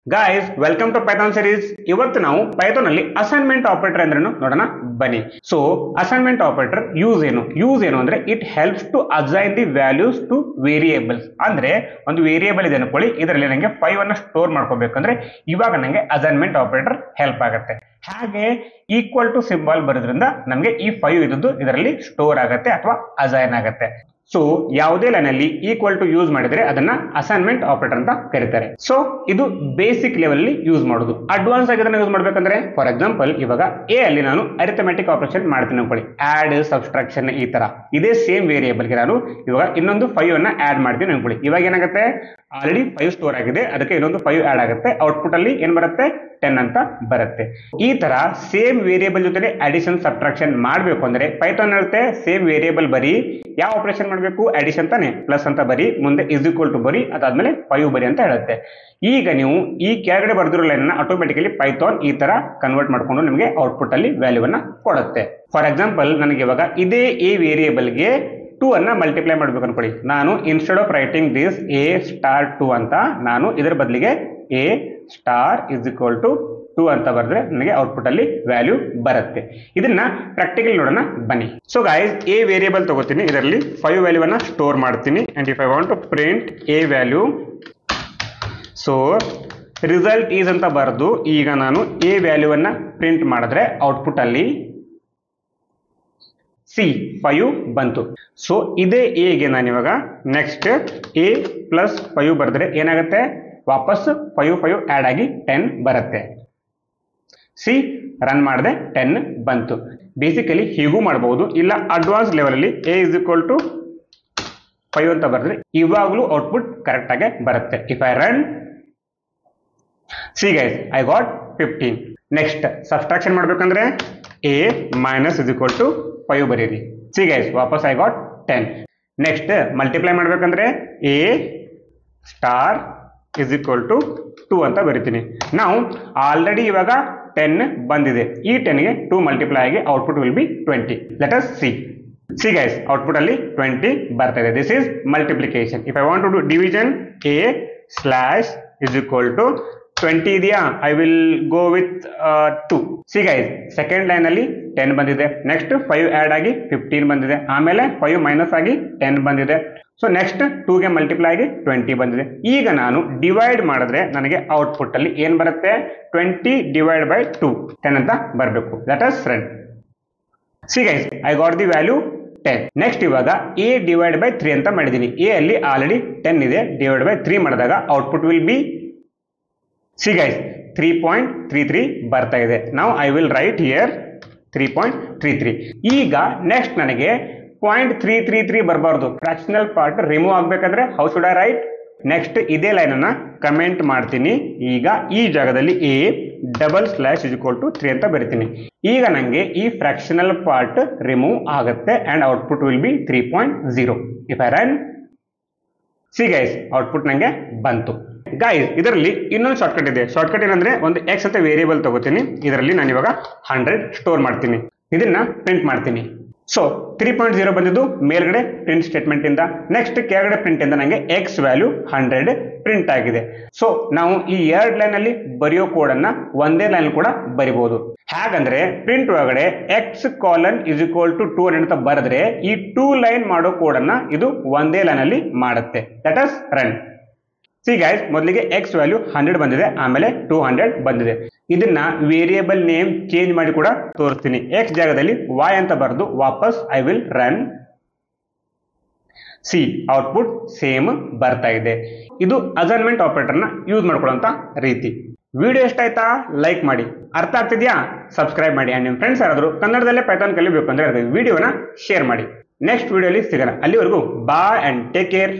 Guys welcome to Python series. ಇವತ್ತು ನಾವು Python ಅಲ್ಲಿ ಅಸೈನ್ಮೆಂಟ್ ಆಪರೇಟರ್ ಅಂದ್ರೇನು ನೋಡೋಣ ಬನ್ನಿ. ಸೊ ಅಸೈನ್ಮೆಂಟ್ ಆಪರೇಟರ್ ಯೂಸ್ ಏನು ಅಂದ್ರೆ it helps to assign the values to variables. ಅಂದ್ರೆ ಒಂದು ವೇರಿಯೇಬಲ್ ಇದೆ ಅನ್ಕೊಳ್ಳಿ, ಇದರಲ್ಲಿ ನನಗೆ 5 ಅನ್ನ ಸ್ಟೋರ್ ಮಾಡ್ಕೋಬೇಕಂದ್ರೆ ಇವಾಗ ನನಗೆ ಅಸೈನ್ಮೆಂಟ್ ಆಪರೇಟರ್ ಹೆಲ್ಪ್ ಆಗುತ್ತೆ. ಹಾಗೆ ಈಕ್ವಲ್ ಟು ಸಿಂಬಲ್ ಬರೋದ್ರಿಂದ ನಮಗೆ ಈ 5 ಇದ್ದು ಇದರಲ್ಲಿ ಸ್ಟೋರ್ ಆಗುತ್ತೆ ಅಥವಾ ಅಸೈನ್ ಆಗುತ್ತೆ. ಸೊ ಯಾವುದೇ ಲೈನ್ ಅಲ್ಲಿ ಈಕ್ವಲ್ ಟು ಯೂಸ್ ಮಾಡಿದ್ರೆ ಅದನ್ನ ಅಸೈನ್ಮೆಂಟ್ ಆಪರೇಟರ್ ಅಂತ ಕರೀತಾರೆ. ಸೊ ಇದು ಬೇಸಿಕ್ ಲೆವೆಲ್ ಅಲ್ಲಿ ಯೂಸ್ ಮಾಡೋದು. ಅಡ್ವಾನ್ಸ್ ಆಗಿ ಇದನ್ನ ಯೂಸ್ ಮಾಡ್ಬೇಕಂದ್ರೆ ಫಾರ್ ಎಕ್ಸಾಂಪಲ್ ಇವಾಗ ಎ ಅಲ್ಲಿ ನಾನು ಅರಿಥಮೆಟಿಕ್ ಆಪರೇಷನ್ ಮಾಡ್ತೀನಿ ಅನ್ಕೊಳ್ಳಿ, ಆಡ್ ಸಬ್ಸ್ಟ್ರಾಕ್ಷನ್ ಈ ತರ. ಇದೇ ಸೇಮ್ ವೇರಿಯೇಬಲ್ಗೆ ನಾನು ಇವಾಗ ಇನ್ನೊಂದು 5 ಅನ್ನ ಆಡ್ ಮಾಡ್ತೀನಿ ಅನ್ಕೊಳ್ಳಿ. ಇವಾಗ ಏನಾಗುತ್ತೆ, ಆಲ್ರೆಡಿ 5 ಸ್ಟೋರ್ ಆಗಿದೆ, ಅದಕ್ಕೆ ಇನ್ನೊಂದು 5 ಆಡ್ ಆಗುತ್ತೆ. ಔಟ್ಪುಟ್ ಅಲ್ಲಿ ಏನ್ ಬರುತ್ತೆ, 10 ಅಂತ ಬರುತ್ತೆ. ಈ ತರ ಸೇಮ್ ವೇರಿಯೇಬಲ್ ಜೊತೆ ಅಡಿಷನ್ ಸಬ್ಟ್ರಾಕ್ಷನ್ ಮಾಡಬೇಕು ಅಂದ್ರೆ ಪೈಥಾನ್ ಇರುತ್ತೆ, ಸೇಮ್ ವೇರಿಯೇಬಲ್ ಬರಿ, ಯಾವ ಆಪರೇಷನ್ ಮಾಡಬೇಕು, ಅಡಿಷನ್ ತಾನೆ, ಪ್ಲಸ್ ಅಂತ ಬರಿ, ಮುಂದೆ ಇಸ್ ಈಕ್ವಲ್ ಟು ಬರಿ, ಅದಾದ್ಮೇಲೆ 5 ಬರಿ ಅಂತ ಹೇಳುತ್ತೆ. ಈಗ ನೀವು ಈ ಕೆಳಗಡೆ ಬರೆದಿರೋ ಲೈನ್ ಅನ್ನ ಆಟೋಮೆಟಿಕಲಿ ಪೈಥಾನ್ ಈ ತರ ಕನ್ವರ್ಟ್ ಮಾಡ್ಕೊಂಡು ನಿಮಗೆ ಔಟ್ಪುಟ್ ಅಲ್ಲಿ ವ್ಯಾಲ್ಯೂ ಅನ್ನ ಕೊಡುತ್ತೆ. ಫಾರ್ ಎಕ್ಸಾಂಪಲ್ ನನಗೆ ಇವಾಗ ಇದೇ ಎ ವೇರಿಯೇಬಲ್ಗೆ 2 ಅನ್ನ ಮಲ್ಟಿಪ್ಲೈ ಮಾಡ್ಬೇಕು ಅನ್ಕೊಳ್ಳಿ. ನಾನು instead of writing this a star 2 ಅಂತ ನಾನು ಇದರ ಬದಲಿಗೆ a star is equal to 2 ಅಂತ ಬರೆದ್ರೆ ನನಗೆ ಔಟ್ಪುಟ್ ಅಲ್ಲಿ ವ್ಯಾಲ್ಯೂ ಬರುತ್ತೆ. ಇದನ್ನ ಪ್ರಾಕ್ಟಿಕಲ್ ನೋಡೋಣ ಬನ್ನಿ. ಸೊ ಗೈಸ್ ಎ ವೇರಿಯೇಬಲ್ ತಗೋತೀನಿ, ಇದರಲ್ಲಿ 5 ವ್ಯಾಲ್ಯೂ ಅನ್ನ ಸ್ಟೋರ್ ಮಾಡ್ತೀನಿ. And if I want to print a value, so result is ಅಂತ ಬರೆದು ಈಗ ನಾನು ಎ ವ್ಯಾಲ್ಯೂ ಅನ್ನ ಪ್ರಿಂಟ್ ಮಾಡಿದ್ರೆ ಔಟ್ಪುಟ್ ಅಲ್ಲಿ C5 ಬಂತು. ಸೊ ಇದೇ ಎಗೆ ನಾನು ಇವಾಗ ನೆಕ್ಸ್ಟ್ ಎ ಪ್ಲಸ್ 5 ಬರೆದ್ರೆ ಏನಾಗುತ್ತೆ, ವಾಪಸ್ 5 ಆಡ್ ಆಗಿ 10 ಬರುತ್ತೆ. ಸಿ ರನ್ ಮಾಡಿದೆ 10 ಬಂತು. ಬೇಸಿಕಲಿ ಹೀಗೂ ಮಾಡಬಹುದು, ಇಲ್ಲ ಅಡ್ವಾನ್ಸ್ ಲೆವೆಲ್ ಅಲ್ಲಿ ಎ ಇಸ್ ಈಕ್ವಲ್ ಟು 5 ಅಂತ ಬರೆದ್ರೆ ಇವಾಗಲೂ ಔಟ್ಪುಟ್ ಕರೆಕ್ಟ್ ಆಗಿ ಬರುತ್ತೆ. If I run, see guys I got 15. Next subtraction ಮಾಡ್ಬೇಕಂದ್ರೆ a minus is equal to 5 ಬರೀರಿ. ಸಿ ಗೈಸ್ ವಾಪಸ್ ಐ ಗಾಟ್ 10. ನೆಕ್ಸ್ಟ್ ಮಲ್ಟಿಪ್ಲೈ ಮಾಡ್ಬೇಕಂದ್ರೆ a star is equal to 2 ಅಂತ ಬರಿತೀನಿ. ನಾವು ಆಲ್ರೆಡಿ ಇವಾಗ 10 ಬಂದಿದೆ, ಈ 10ಗೆ 2 ಮಲ್ಟಿಪ್ಲೈ ಆಗಿ output will be 20. Let us see. See guys output ಅಲ್ಲಿ 20 ಬರ್ತಾ ಇದೆ. This is multiplication. If I want to do division, a slash is equal to 20 ಇದೆಯಾ, I will go with 2. See guys second line ಅಲ್ಲಿ 10 ಬಂದಿದೆ, next 5 add ಆಗಿ 15 ಬಂದಿದೆ, ಆಮೇಲೆ 5 minus ಆಗಿ 10 ಬಂದಿದೆ. ಸೊ ನೆಕ್ಸ್ಟ್ 2ಗೆ ಮಲ್ಟಿಪ್ಲೈ ಆಗಿ 20 ಬಂದಿದೆ. ಈಗ ನಾನು ಡಿವೈಡ್ ಮಾಡಿದ್ರೆ ನನಗೆ ಔಟ್ಪುಟ್ ಅಲ್ಲಿ ಏನ್ ಬರುತ್ತೆ, 20 ಡಿವೈಡ್ ಬೈ 2 10 ಅಂತ ಬರಬೇಕು. Let us run. See guys I got the value 10. Next ಇವಾಗ ಎ ಡಿವೈಡ್ ಬೈ 3 ಅಂತ ಮಾಡಿದೀನಿ. ಎ ಅಲ್ಲಿ ಆಲ್ರೆಡಿ 10 ಇದೆ, ಡಿವೈಡ್ ಬೈ 3 ಮಾಡಿದಾಗ output will B, C guys 3.33 ಬರ್ತಾ ಇದೆ. ನಾವು ಐ ವಿಲ್ ರೈಟ್ ಹಿಯರ್ 3.33. ಈಗ ನೆಕ್ಸ್ಟ್ ನನಗೆ 0.333 ಬರಬಾರ್ದು, ಫ್ರಾಕ್ಷನಲ್ ಪಾರ್ಟ್ ರಿಮೂವ್ ಆಗ್ಬೇಕಾದ್ರೆ how should I write? Next ಇದೇ ಲೈನ್ ಅನ್ನ ಕಮೆಂಟ್ ಮಾಡ್ತೀನಿ. ಈಗ ಈ ಜಾಗದಲ್ಲಿ a double slash is equal to 3 ಅಂತ ಬರಿತೀನಿ. ಈಗ ನಂಗೆ ಈ ಫ್ರಾಕ್ಷನಲ್ ಪಾರ್ಟ್ ರಿಮೂವ್ ಆಗುತ್ತೆ and output will be 3.0. If I run, see guys output ನಂಗೆ ಬಂತು. ಗೈಸ್ ಇದರಲ್ಲಿ ಇನ್ನೊಂದು ಶಾರ್ಟ್ಕಟ್ ಇದೆ. ಶಾರ್ಟ್ಕಟ್ ಏನಂದ್ರೆ ಒಂದು ಎಕ್ಸ್ ಅಂತ ವೇರಿಯೇಬಲ್ ತಗೋತೀನಿ, ಇದರಲ್ಲಿ ನಾನು ಇವಾಗ 100 ಸ್ಟೋರ್ ಮಾಡ್ತೀನಿ, ಇದನ್ನ ಪ್ರಿಂಟ್ ಮಾಡ್ತೀನಿ. ಸೊ 3.0 ಬಂದಿದ್ದು ಮೇಲ್ಗಡೆ ಪ್ರಿಂಟ್ ಸ್ಟೇಟ್ಮೆಂಟ್ ಇಂದ, ನೆಕ್ಸ್ಟ್ ಕೆಳಗಡೆ ಪ್ರಿಂಟ್ ಇಂದ ನನಗೆ ಎಕ್ಸ್ ವ್ಯಾಲ್ಯೂ 100 ಪ್ರಿಂಟ್ ಆಗಿದೆ. ಸೊ ನಾವು ಈ 2 ಲೈನ್ ಅಲ್ಲಿ ಬರೆಯೋ ಕೋಡ್ ಅನ್ನ ಒಂದೇ ಲೈನ್ ಕೂಡ ಬರಿಬಹುದು. ಹಾಗಂದ್ರೆ ಪ್ರಿಂಟ್ ಒಳಗಡೆ x colon is equal to 200 ಅಂತ ಬರೆದ್ರೆ ಈ 2 ಲೈನ್ ಮಾಡೋ ಕೋಡ್ ಅನ್ನ ಇದು ಒಂದೇ ಲೈನ್ ಅಲ್ಲಿ ಮಾಡುತ್ತೆ. Let us run. See guys ಮೊದಲಿಗೆ ಎಕ್ಸ್ ವ್ಯಾಲ್ಯೂ 100 ಬಂದಿದೆ, ಆಮೇಲೆ 200 ಬಂದಿದೆ. ಇದನ್ನ ವೇರಿಯೇಬಲ್ ನೇಮ್ ಚೇಂಜ್ ಮಾಡಿ ಕೂಡ ತೋರಿಸ್ತೀನಿ. ಎಕ್ಸ್ ಜಾಗದಲ್ಲಿ y ಅಂತ ಬರೆದು ವಾಪಸ್ I will run. C output same ಬರ್ತಾ ಇದೆ. ಇದು ಅಸೈನ್ಮೆಂಟ್ ಆಪರೇಟರ್ನ ಯೂಸ್ ಮಾಡ್ಕೊಳ್ಳೋಂತ ರೀತಿ. ವಿಡಿಯೋ ಇಷ್ಟ ಆಯ್ತಾ, ಲೈಕ್ ಮಾಡಿ. ಅರ್ಥ ಆಗ್ತಿದ್ಯಾ, ಸಬ್ಸ್ಕ್ರೈಬ್ ಮಾಡಿ. ಅಂಡ್ ನಿಮ್ಮ ಫ್ರೆಂಡ್ಸ್ ಯಾರಾದರೂ ಕನ್ನಡದಲ್ಲೇ ಪೈಥಾನ್ ಕಲಿಬೇಕು ಅಂದ್ರೆ ವಿಡಿಯೋನ ಶೇರ್ ಮಾಡಿ. ನೆಕ್ಸ್ಟ್ ವಿಡಿಯೋಲಿ ಸಿಗೋಣ. ಅಲ್ಲಿವರೆಗೂ ಬಾಯ್ ಅಂಡ್ ಟೇಕ್ ಕೇರ್.